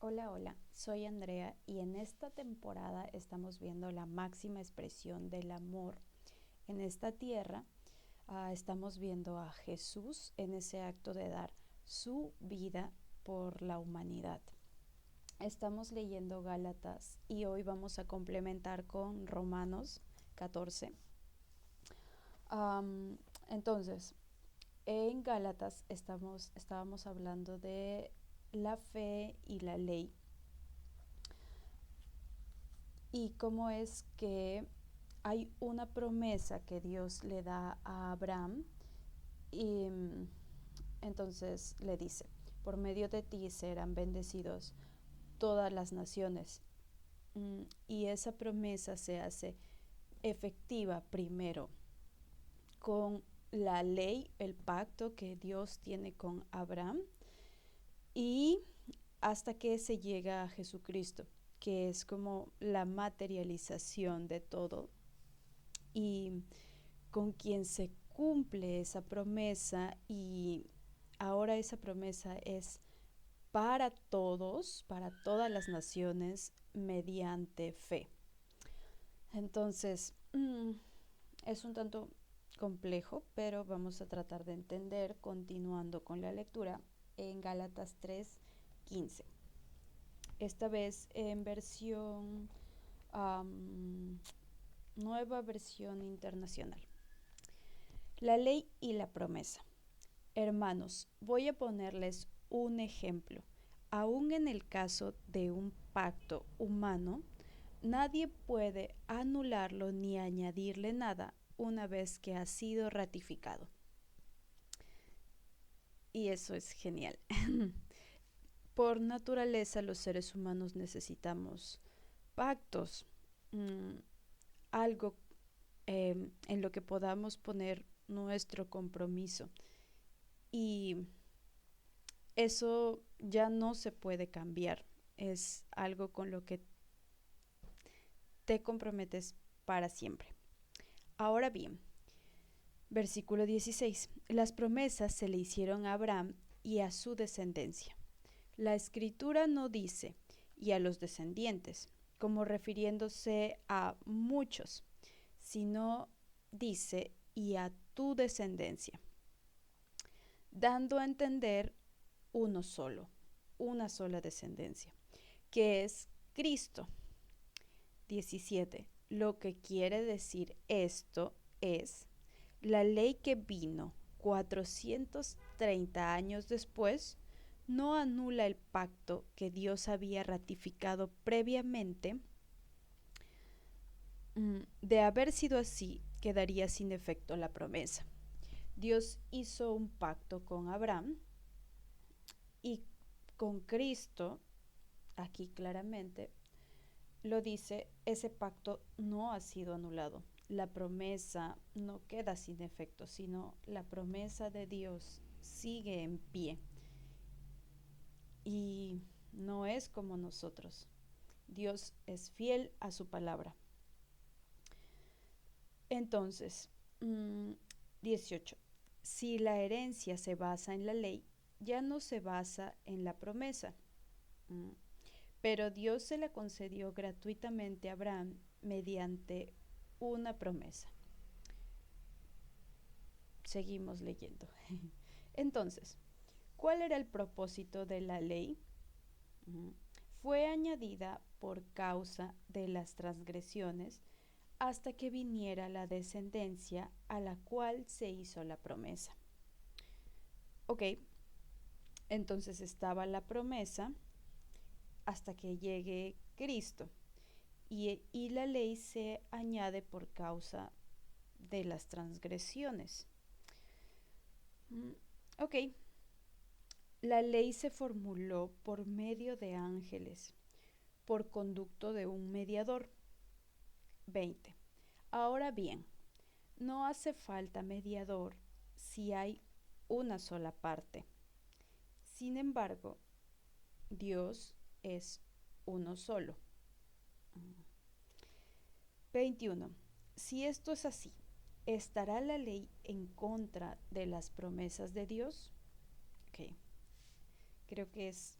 Hola, hola, soy Andrea y en esta temporada estamos viendo la máxima expresión del amor en esta tierra. Estamos viendo a Jesús en ese acto de dar su vida por la humanidad. Estamos leyendo Gálatas y hoy vamos a complementar con Romanos 14. Entonces, en Gálatas estábamos hablando de la fe y la ley y cómo es que hay una promesa que Dios le da a Abraham y entonces le dice, por medio de ti serán bendecidos todas las naciones. Y esa promesa se hace efectiva primero con la ley, el pacto que Dios tiene con Abraham y hasta que se llega a Jesucristo, que es como la materialización de todo y con quien se cumple esa promesa y ahora esa promesa es para todos, para todas las naciones mediante fe. Entonces, es un tanto complejo, pero vamos a tratar de entender continuando con la lectura en Gálatas 3:15. Esta vez en versión nueva versión internacional. La ley y la promesa. Hermanos, voy a ponerles un ejemplo. Aún en el caso de un pacto humano, nadie puede anularlo ni añadirle nada una vez que ha sido ratificado. Y eso es genial. Por naturaleza, los seres humanos necesitamos pactos, algo en lo que podamos poner nuestro compromiso. Y eso ya no se puede cambiar. Es algo con lo que te comprometes para siempre. Ahora bien, versículo 16. Las promesas se le hicieron a Abraham y a su descendencia. La escritura no dice y a los descendientes, como refiriéndose a muchos, sino dice y a tu descendencia, dando a entender uno solo, una sola descendencia, que es Cristo. 17. Lo que quiere decir esto es, la ley que vino 430 años después no anula el pacto que Dios había ratificado previamente. De haber sido así, quedaría sin efecto la promesa. Dios hizo un pacto con Abraham y con Cristo, aquí claramente lo dice, ese pacto no ha sido anulado. La promesa no queda sin efecto, sino la promesa de Dios sigue en pie. Y no es como nosotros. Dios es fiel a su palabra. Entonces, 18. Si la herencia se basa en la ley, ya no se basa en la promesa. Pero Dios se la concedió gratuitamente a Abraham mediante una promesa. Seguimos leyendo. Entonces, ¿cuál era el propósito de la ley? Fue añadida por causa de las transgresiones hasta que viniera la descendencia a la cual se hizo la promesa. Ok, entonces estaba la promesa hasta que llegue Cristo y la ley se añade por causa de las transgresiones. Ok, la ley se formuló por medio de ángeles, por conducto de un mediador. 20. Ahora bien, no hace falta mediador si hay una sola parte. Sin embargo, Dios es uno solo. 21. Si esto es así, ¿estará la ley en contra de las promesas de Dios? Ok. Creo que es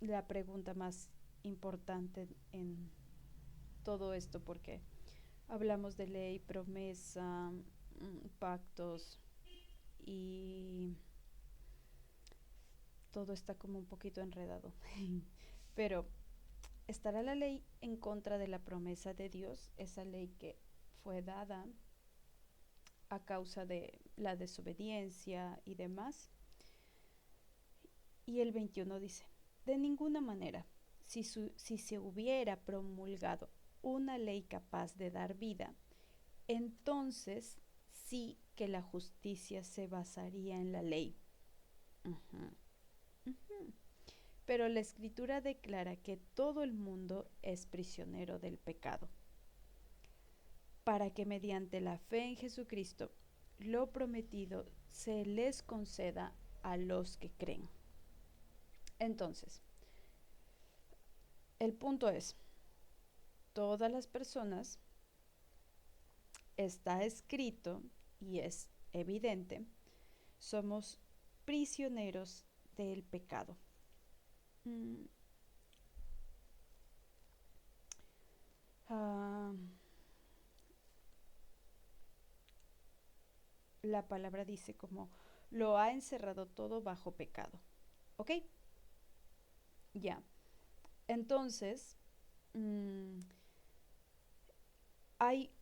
la pregunta más importante en todo esto, porque hablamos de ley, promesa, pactos, y todo está como un poquito enredado. Pero ¿estará la ley en contra de la promesa de Dios? Esa ley que fue dada a causa de la desobediencia y demás. Y el 21 dice, de ninguna manera, si se hubiera promulgado una ley capaz de dar vida, entonces sí que la justicia se basaría en la ley. Uh-huh. Uh-huh. Pero la Escritura declara que todo el mundo es prisionero del pecado, para que mediante la fe en Jesucristo lo prometido se les conceda a los que creen. Entonces, el punto es, todas las personas, está escrito y es evidente, somos prisioneros del pecado. La palabra dice como lo ha encerrado todo bajo pecado. ¿Ok? Ya. Entonces, hay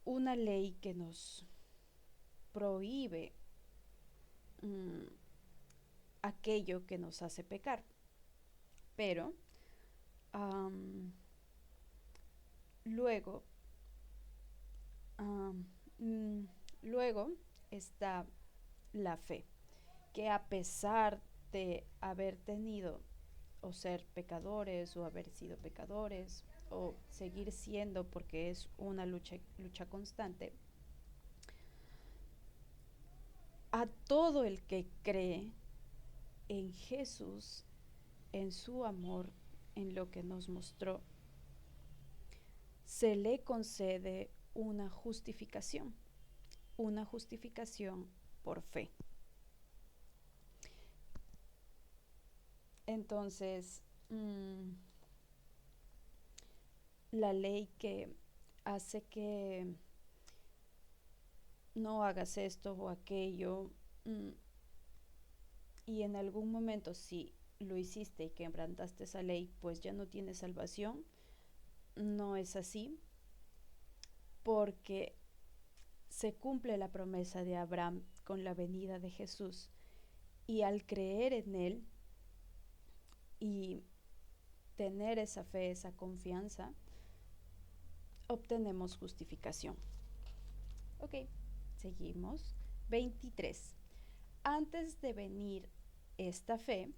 una ley que nos prohíbe aquello que nos hace pecar. Pero luego está la fe, que a pesar de haber tenido o ser pecadores o haber sido pecadores o seguir siendo, porque es una lucha constante, a todo el que cree en Jesús, en su amor, en lo que nos mostró, se le concede una justificación por fe. Entonces, la ley que hace que no hagas esto o aquello, y en algún momento si lo hiciste y quebrantaste esa ley, pues ya no tienes salvación. No es así, porque se cumple la promesa de Abraham con la venida de Jesús, y al creer en él y tener esa fe, esa confianza, obtenemos justificación. Ok, seguimos. 23. Antes de venir esta fe,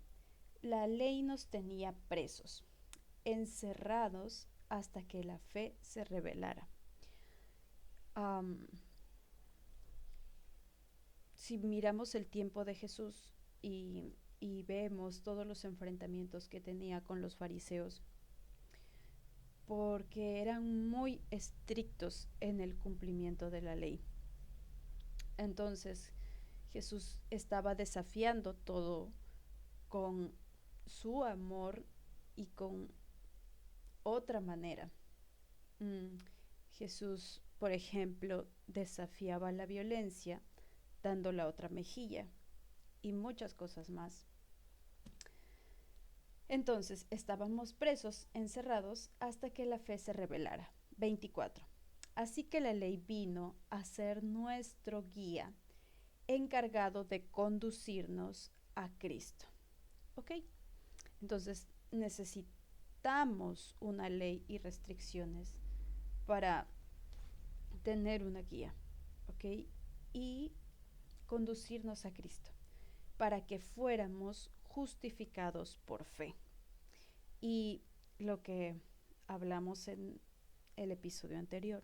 la ley nos tenía presos, encerrados hasta que la fe se revelara. Si miramos el tiempo de Jesús y vemos todos los enfrentamientos que tenía con los fariseos, porque eran muy estrictos en el cumplimiento de la ley. Entonces Jesús estaba desafiando todo con su amor y con otra manera. Jesús, por ejemplo, desafiaba la violencia dando la otra mejilla y muchas cosas más. Entonces estábamos presos, encerrados, hasta que la fe se revelara. 24. Así que la ley vino a ser nuestro guía, encargado de conducirnos a Cristo. ¿Ok? Entonces necesitamos una ley y restricciones para tener una guía. ¿Ok? Y conducirnos a Cristo, para que fuéramos justificados por fe. Y lo que hablamos en el episodio anterior,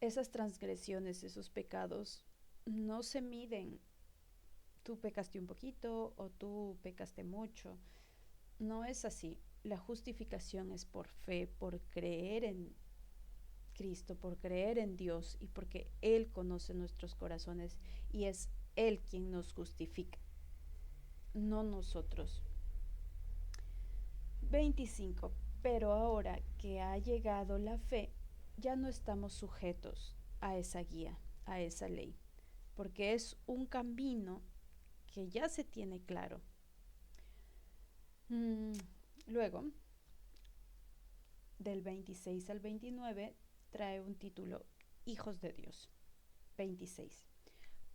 esas transgresiones, esos pecados, no se miden. Tú pecaste un poquito o tú pecaste mucho. No es así. La justificación es por fe, por creer en Cristo, por creer en Dios, y porque Él conoce nuestros corazones y es Él quien nos justifica, no nosotros. 25. Pero ahora que ha llegado la fe, ya no estamos sujetos a esa guía, a esa ley, porque es un camino que ya se tiene claro. Luego, del 26 al 29, trae un título, Hijos de Dios. 26.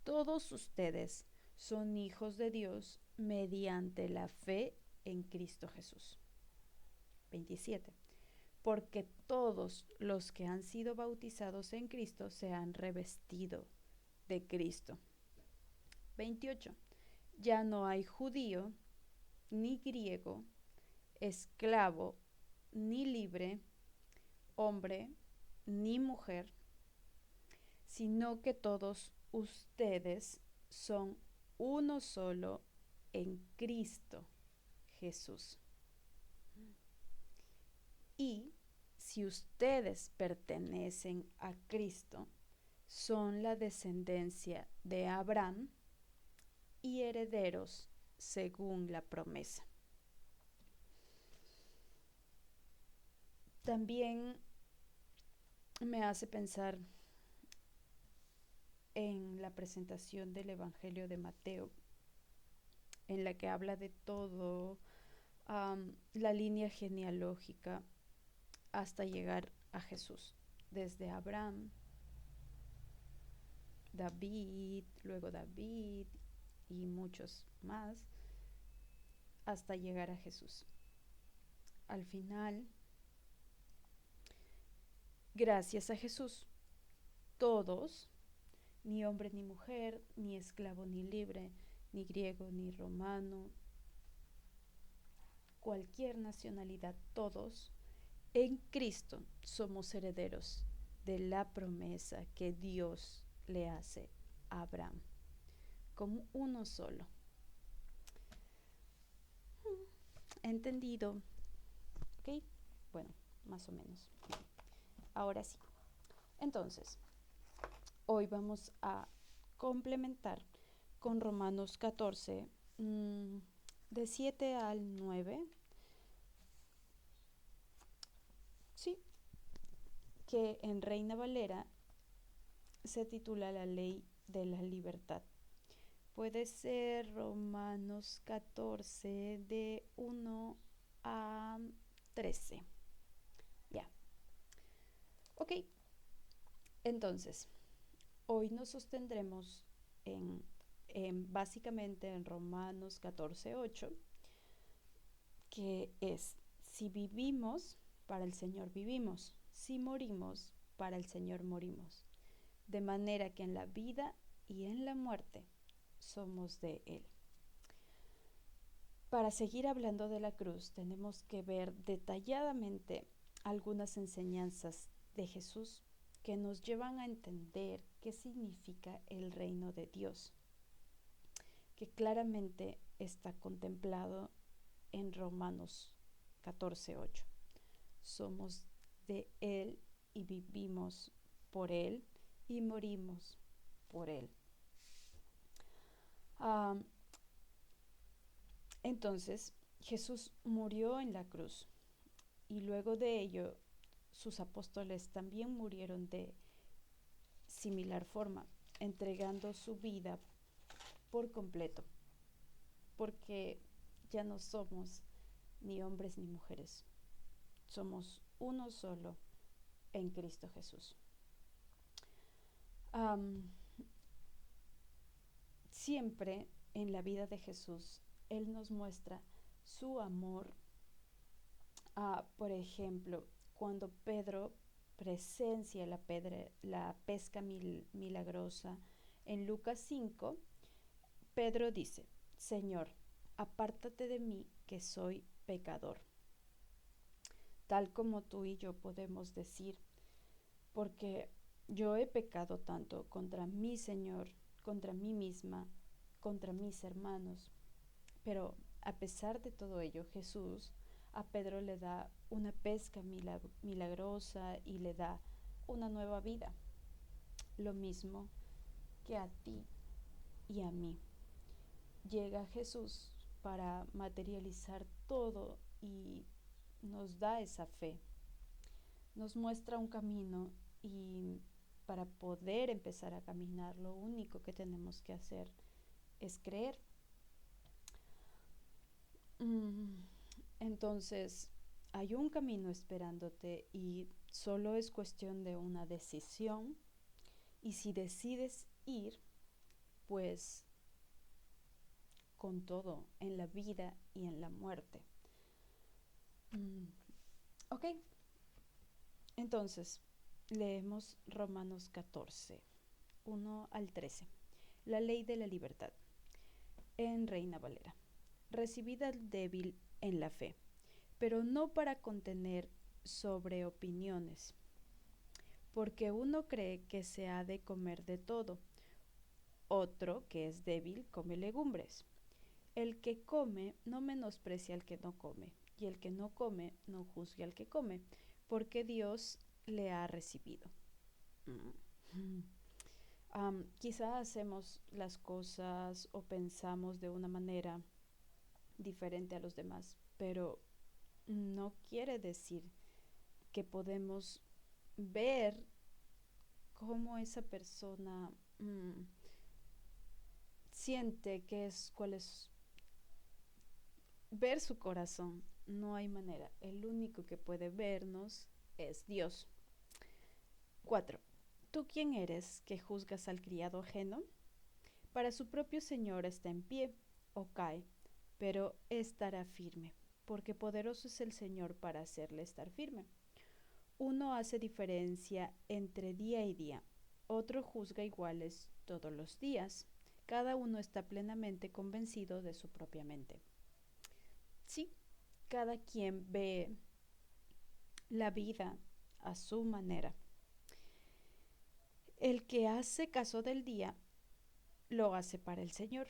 Todos ustedes son hijos de Dios mediante la fe en Cristo Jesús. 27. Porque todos los que han sido bautizados en Cristo se han revestido de Cristo. 28. Ya no hay judío, ni griego, esclavo, ni libre, hombre, ni mujer, sino que todos ustedes son uno solo en Cristo Jesús. Y si ustedes pertenecen a Cristo, son la descendencia de Abraham y herederos según la promesa. También me hace pensar en la presentación del Evangelio de Mateo, en la que habla de todo, la línea genealógica hasta llegar a Jesús, desde Abraham, luego David y muchos más, hasta llegar a Jesús. Al final, gracias a Jesús, todos, ni hombre ni mujer, ni esclavo ni libre, ni griego ni romano, cualquier nacionalidad, todos, en Cristo somos herederos de la promesa que Dios le hace a Abraham, como uno solo. ¿Entendido? ¿Ok? Bueno, más o menos. Ahora sí. Entonces, hoy vamos a complementar con Romanos 14, de 7 al 9. Sí, que en Reina Valera se titula La ley de la libertad. Puede ser Romanos 14 de 1 a 13. Ya. Ok. Entonces, hoy nos sostendremos básicamente en Romanos 14:8, que es, si vivimos, para el Señor vivimos, si morimos, para el Señor morimos, de manera que en la vida y en la muerte somos de Él. Para seguir hablando de la cruz, tenemos que ver detalladamente algunas enseñanzas de Jesús que nos llevan a entender qué significa el reino de Dios, que claramente está contemplado en Romanos 14:8. Somos de Él y vivimos por Él y morimos por Él. Entonces, Jesús murió en la cruz y luego de ello sus apóstoles también murieron de similar forma, entregando su vida por completo, porque ya no somos ni hombres ni mujeres, somos uno solo en Cristo Jesús. Siempre en la vida de Jesús, Él nos muestra su amor. Por ejemplo, cuando Pedro presencia la pesca milagrosa en Lucas 5, Pedro dice, Señor, apártate de mí que soy pecador. Tal como tú y yo podemos decir, porque yo he pecado tanto contra mi Señor, contra mí misma, contra mis hermanos. Pero a pesar de todo ello, Jesús a Pedro le da una pesca milagrosa y le da una nueva vida. Lo mismo que a ti y a mí. Llega Jesús para materializar todo y nos da esa fe, nos muestra un camino y para poder empezar a caminar, lo único que tenemos que hacer es creer. Entonces, hay un camino esperándote y solo es cuestión de una decisión. Y si decides ir, pues con todo, en la vida y en la muerte. Ok, entonces leemos Romanos 14, 1 al 13. La ley de la libertad. En Reina Valera. Recibid al débil en la fe, pero no para contener sobre opiniones, porque uno cree que se ha de comer de todo, otro, que es débil, come legumbres. El que come no menosprecia al que no come, y el que no come no juzgue al que come, porque Dios le ha recibido. Quizá hacemos las cosas o pensamos de una manera diferente a los demás, pero no quiere decir que podemos ver cómo esa persona siente cuál es, ver su corazón. No hay manera. El único que puede vernos es Dios. 4. ¿Tú quién eres que juzgas al criado ajeno? Para su propio Señor está en pie o cae, pero estará firme, porque poderoso es el Señor para hacerle estar firme. Uno hace diferencia entre día y día, otro juzga iguales todos los días. Cada uno está plenamente convencido de su propia mente. Sí, cada quien ve la vida a su manera. El que hace caso del día, lo hace para el Señor,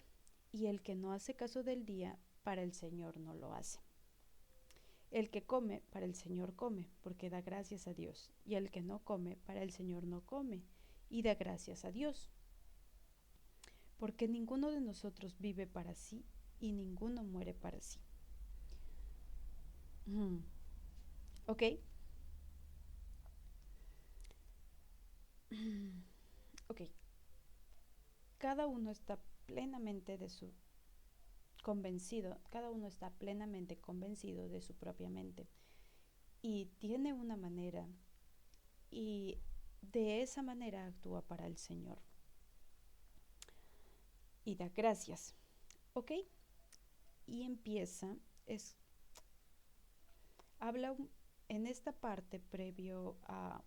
y el que no hace caso del día, para el Señor no lo hace. El que come, para el Señor come, porque da gracias a Dios, y el que no come, para el Señor no come, y da gracias a Dios. Porque ninguno de nosotros vive para sí, y ninguno muere para sí. ¿Ok? Ok. Cada uno está plenamente cada uno está plenamente convencido de su propia mente y tiene una manera y de esa manera actúa para el Señor y da gracias, ¿ok? Y empieza, habla en esta parte previo a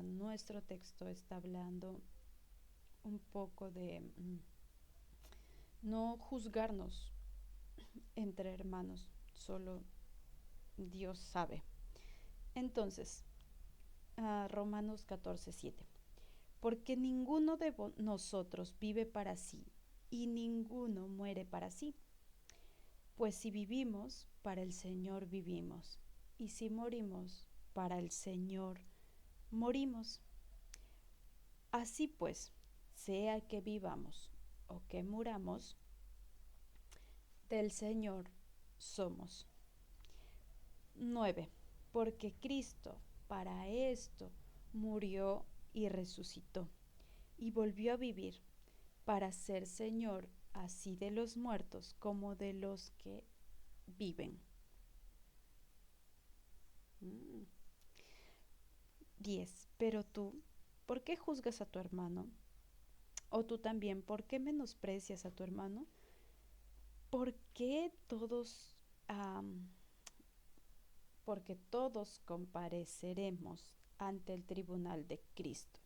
nuestro texto, está hablando un poco de no juzgarnos entre hermanos, solo Dios sabe. Entonces, Romanos 14:7. Porque ninguno de nosotros vive para sí y ninguno muere para sí. Pues si vivimos, para el Señor vivimos, y si morimos, para el Señor morimos. Así pues, sea que vivamos o que muramos, del Señor somos. 9. Porque Cristo para esto murió y resucitó, y volvió a vivir, para ser Señor así de los muertos como de los que viven. 10. Pero tú, ¿por qué juzgas a tu hermano? O tú también, ¿por qué menosprecias a tu hermano? ¿Por qué porque todos compareceremos ante el tribunal de Cristo?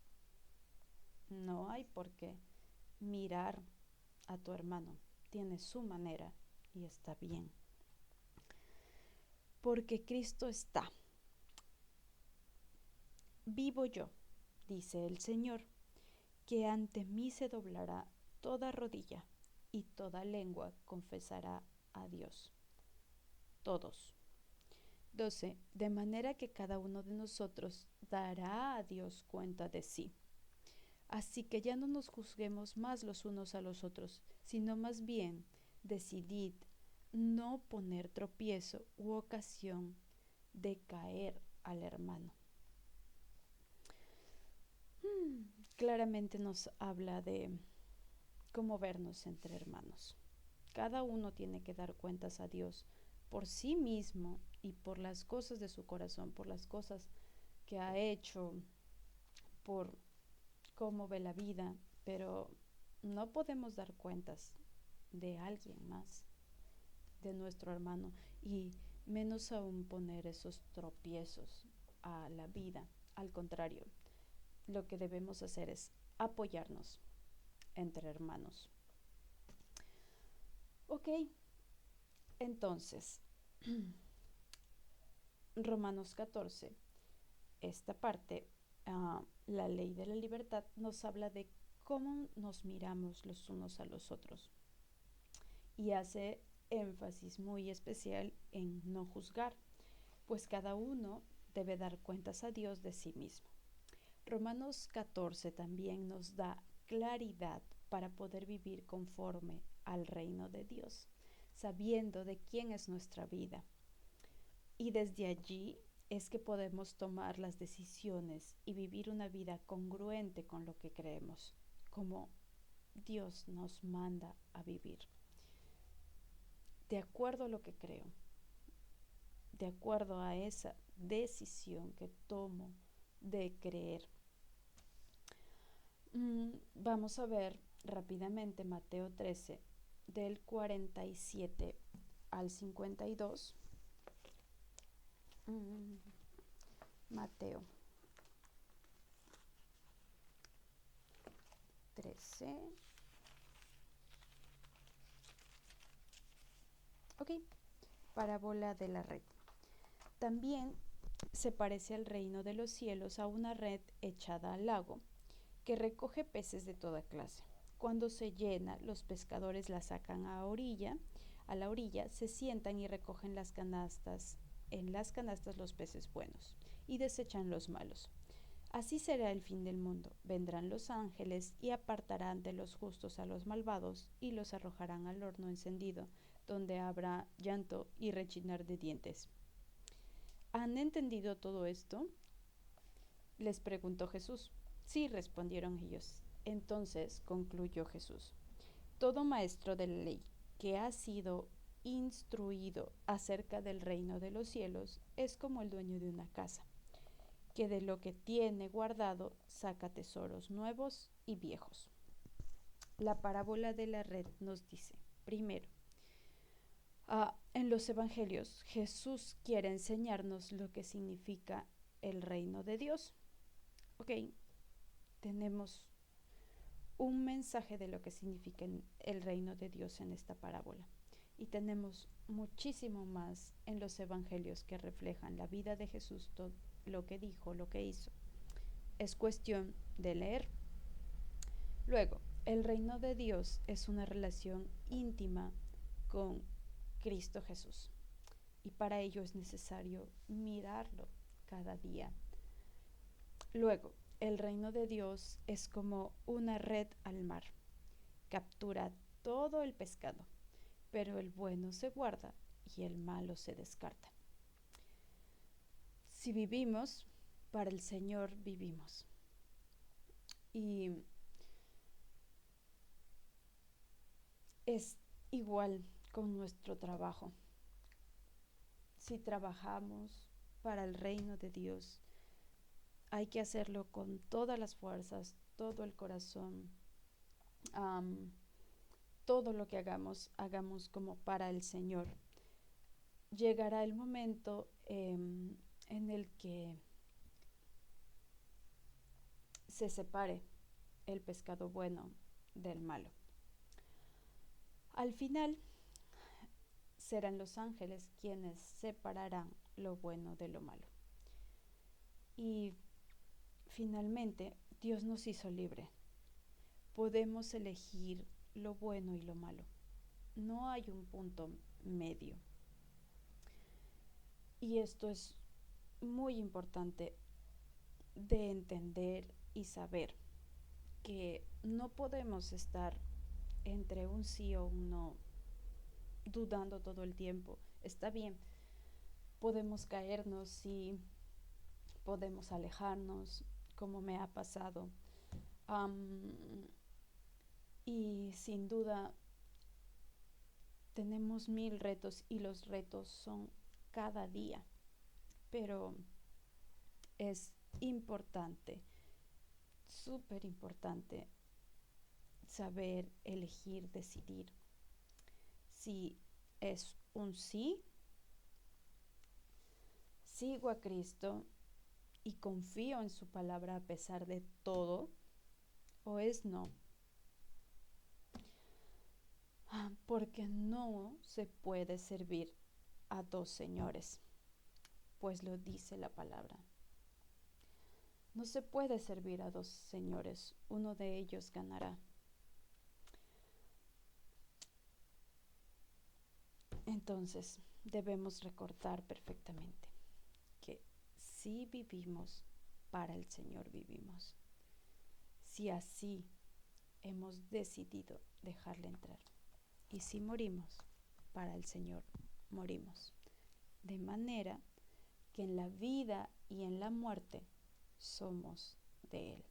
No hay por qué mirar a tu hermano. Tiene su manera y está bien. Porque Cristo está. Vivo yo, dice el Señor, que ante mí se doblará toda rodilla y toda lengua confesará a Dios. Todos. 12. De manera que cada uno de nosotros dará a Dios cuenta de sí. Así que ya no nos juzguemos más los unos a los otros, sino más bien decidid no poner tropiezo u ocasión de caer al hermano. Claramente nos habla de cómo vernos entre hermanos. Cada uno tiene que dar cuentas a Dios por sí mismo y por las cosas de su corazón, por las cosas que ha hecho, por cómo ve la vida, pero no podemos dar cuentas de alguien más, de nuestro hermano, y menos aún poner esos tropiezos a la vida. Al contrario, lo que debemos hacer es apoyarnos entre hermanos. Ok, entonces, Romanos 14, esta parte, la ley de la libertad, nos habla de cómo nos miramos los unos a los otros y hace énfasis muy especial en no juzgar, pues cada uno debe dar cuentas a Dios de sí mismo. Romanos 14 también nos da claridad para poder vivir conforme al reino de Dios, sabiendo de quién es nuestra vida. Y desde allí es que podemos tomar las decisiones y vivir una vida congruente con lo que creemos, como Dios nos manda a vivir. De acuerdo a lo que creo, de acuerdo a esa decisión que tomo de creer. Vamos a ver rápidamente Mateo 13, del 47 al 52. Mateo 13. Ok, parábola de la red. También se parece al reino de los cielos a una red echada al lago, que recoge peces de toda clase. Cuando se llena, los pescadores la sacan a la orilla, se sientan y recogen en las canastas los peces buenos, y desechan los malos. Así será el fin del mundo. Vendrán los ángeles y apartarán de los justos a los malvados y los arrojarán al horno encendido, donde habrá llanto y rechinar de dientes. ¿Han entendido todo esto?, les preguntó Jesús. Sí, respondieron ellos. Entonces concluyó Jesús: todo maestro de la ley que ha sido instruido acerca del reino de los cielos es como el dueño de una casa, que de lo que tiene guardado saca tesoros nuevos y viejos. La parábola de la red nos dice, primero, en los evangelios Jesús quiere enseñarnos lo que significa el reino de Dios. Ok, tenemos un mensaje de lo que significa el reino de Dios en esta parábola. Y tenemos muchísimo más en los evangelios que reflejan la vida de Jesús, todo lo que dijo, lo que hizo. Es cuestión de leer. Luego, el reino de Dios es una relación íntima con Cristo Jesús. Y para ello es necesario mirarlo cada día. Luego, el reino de Dios es como una red al mar. Captura todo el pescado, pero el bueno se guarda y el malo se descarta. Si vivimos, para el Señor vivimos. Y es igual con nuestro trabajo. Si trabajamos para el reino de Dios, hay que hacerlo con todas las fuerzas, todo el corazón. Todo lo que hagamos como para el Señor. Llegará el momento en el que se separe el pescado bueno del malo. Al final serán los ángeles quienes separarán lo bueno de lo malo. Y finalmente Dios nos hizo libre. Podemos elegir lo bueno y lo malo. No hay un punto medio. Y esto es muy importante de entender y saber, que no podemos estar entre un sí o un no, dudando todo el tiempo. Está bien, podemos caernos y podemos alejarnos, como me ha pasado. Y sin duda tenemos 1000 retos y los retos son cada día, pero es importante, súper importante, saber elegir, decidir. Si es un sí, sigo a Cristo y confío en su palabra a pesar de todo, o es no. Porque no se puede servir a dos señores, pues lo dice la palabra. No se puede servir a dos señores, uno de ellos ganará. Entonces, debemos recordar perfectamente que si vivimos, para el Señor vivimos. Si así hemos decidido dejarle entrar. Y si morimos, para el Señor morimos. De manera que en la vida y en la muerte somos de Él.